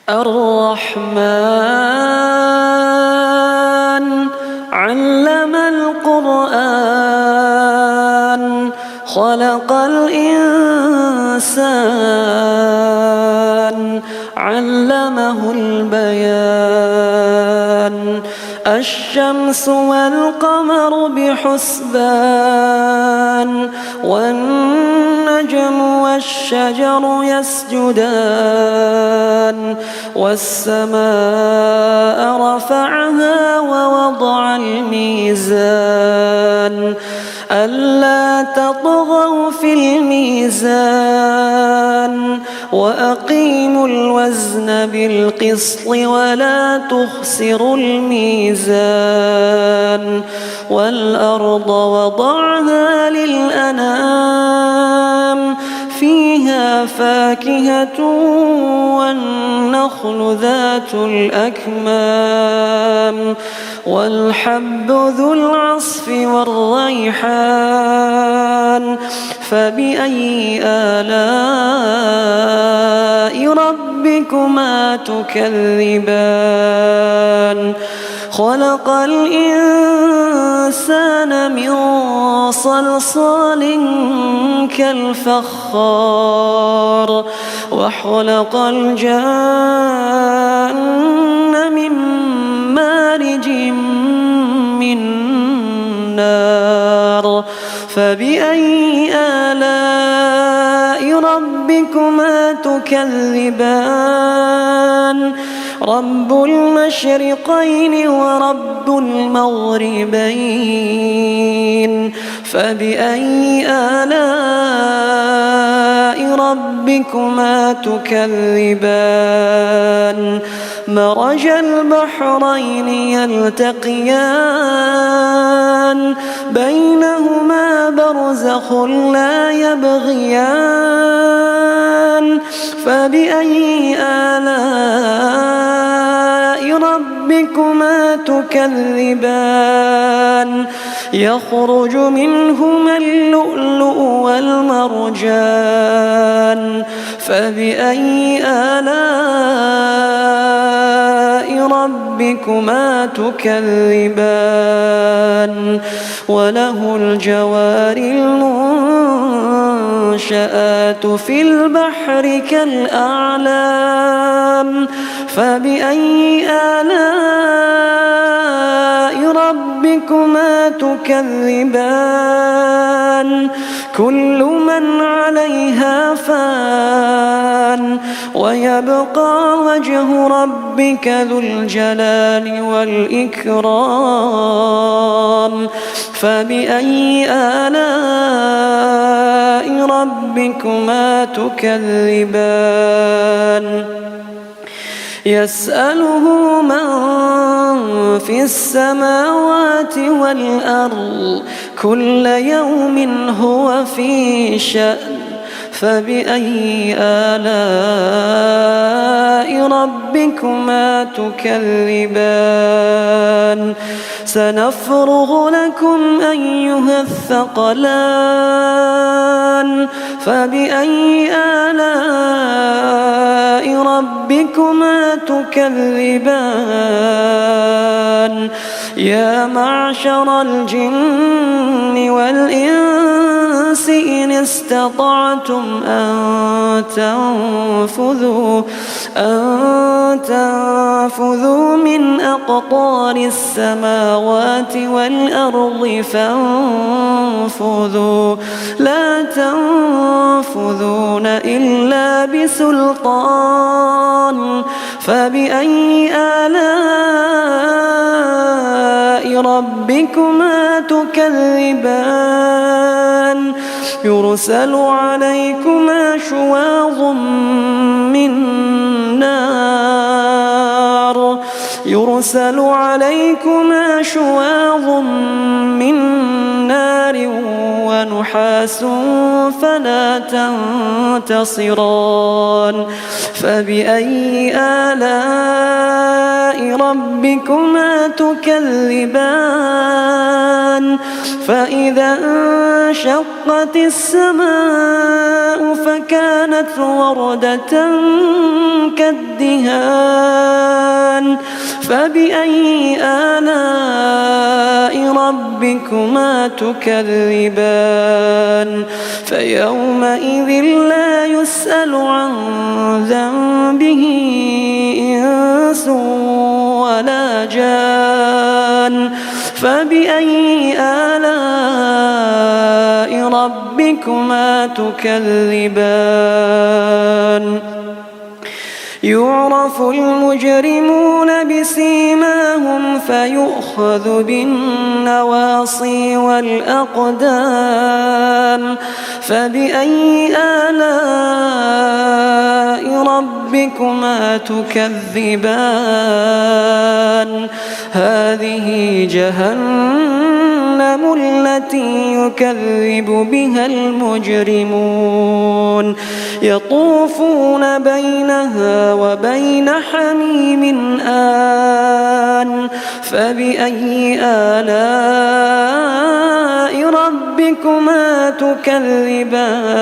الرحمن علم القرآن خلق الإنسان علمه البيان الشمس والقمر بحسبان والنجم والشجر يسجدان والسماء رفعها ووضع الميزان ألا تطغوا في الميزان وأقيموا الوزن بالقسط ولا تخسروا الميزان والأرض وضعها للأنام فيها فاكهة والنخل ذات الأكمام والحب ذو العصف والريحان فبأي آلاء ربكما تكذبان خلق الإنسان من صلصال كالفخار وخلق الجان من مارج من نار فبأي آلاء ربكما تكذبان رب المشرقين ورب المغربين فبأي آلاء ربكما تكذبان مرج البحرين يلتقيان بينهما برزخ لا يبغيان فبأي آلاء ربكما تكذبان يخرج منهما اللؤلؤ والمرجان فبأي آلاء ربكما تكذبان وله الجوار المنشآت في البحر كالأعلام فبأي آلاء ربكما تكذبان كل من عليها فان ويبقى وجه ربك ذو الجلال والإكرام فبأي آلاء ربكما تكذبان يسأله من في السماوات والأرض كل يوم هو في شأن فبأي آلاء ربكما تكذبان سنفرغ لكم أيها الثقلان فبأي آلاء ربكما تكذبان يا معشر الجن والإنس إن استطعتم أن تنفذوا من أقطار السماوات والأرض فانفذوا لا تنفذون إلا بسلطان فبأي آلاء ربكما تكذبان يرسل عليكما شواظ من نار ونحاس فلا تنتصران فبأي آلاء ربكما تكذبان فإذا انشقت السماء فكانت وردة كالدهان فبأي آلاء ربكما تكذبان فيومئذ لا يسأل عن ذنبه إنس ولا جان فبأي آلاء ربكما تكذبان يعرف المجرمون بسيماهم فيؤخذ بالنواصي والأقدام فبأي آلاء ربكما تكذبان هذه جهنم التي يكذب بها المجرمون يطوفون بينها وبين حميم آن فبأي آلاء ربكما تكذبان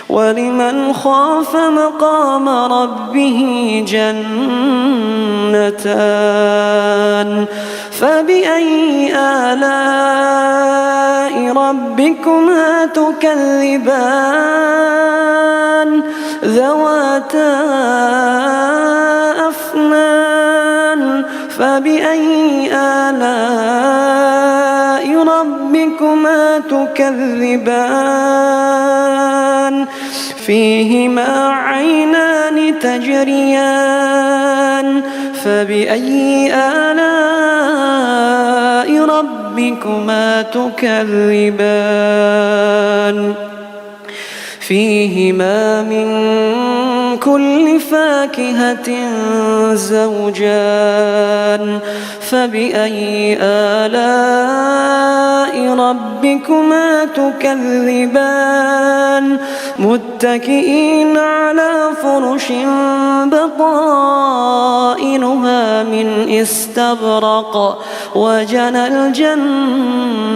ولمن خاف مقام ربه جنتان فبأي آلاء ربكما تكذبان ذواتا أفنان فبأي آلاء ربكما تكذبان فيهما عينان تجريان فبأي آلاء ربكما تكذبان فيهما من كل فاكهة زوجان فبأي آلاء ربكما تكذبان متكئين على فرش بطائنها من استبرق وجنى الجنتين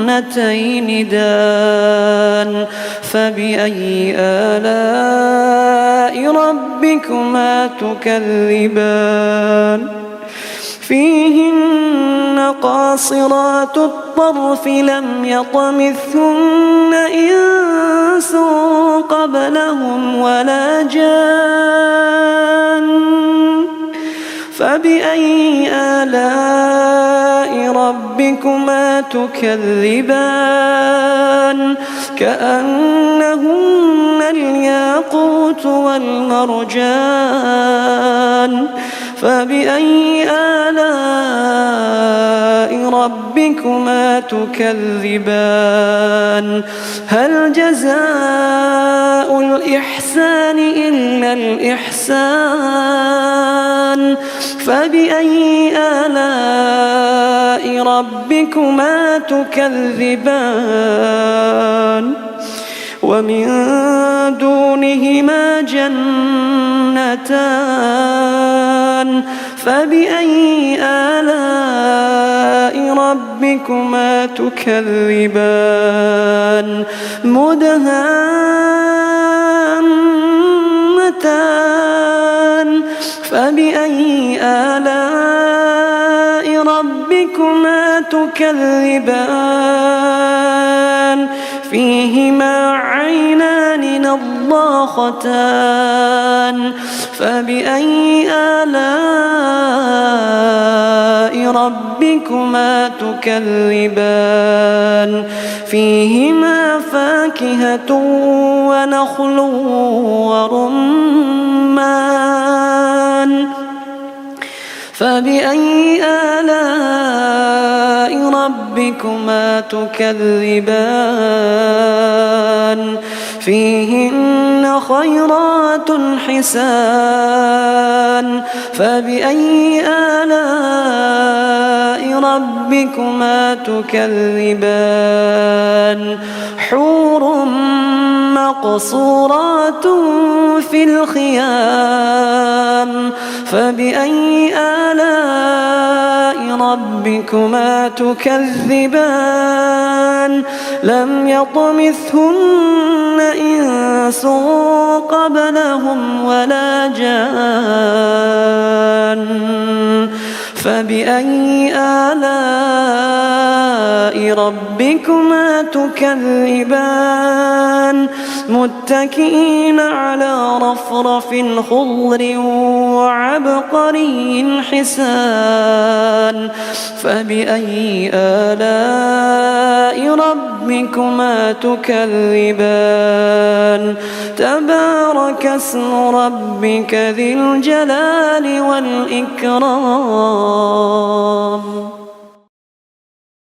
دان فبأي آلاء ربكما تكذبان فيهن قاصرات الطرف لم يطمثهن إنس قبلهم ولا جان فبأي آلاء ربكما تكذبان كأنهن الياقوت والمرجان فبأي آلاء ربكما تكذبان هل جزاء الإحسان إلا الإحسان فبأي آلاء ربكما تكذبان ومن دونهما جنتان فبأي آلاء ربكما تكذبان مدهامتان فبأي آلاء ربكما تكذبان فيهما عينان نضاختان فبأي آلاء ربكما تكذبان فيهما فاكهة ونخل ورمان فبأي آلاء ربكما تكذبان فيهن خيرات حسان فبأي آلاء ربكما تكذبان حور مقصورات في الخيام فبأي آلاء ربكما تكذبان لم يطمثهن إنس قبلهم ولا جان فبأي آلاء ربكما تكذبان متكئين على رفرف خضر وعبقري حسان فبأي آلاء ربكما تكذبان تبارك اسم ربك ذي الجلال والإكرام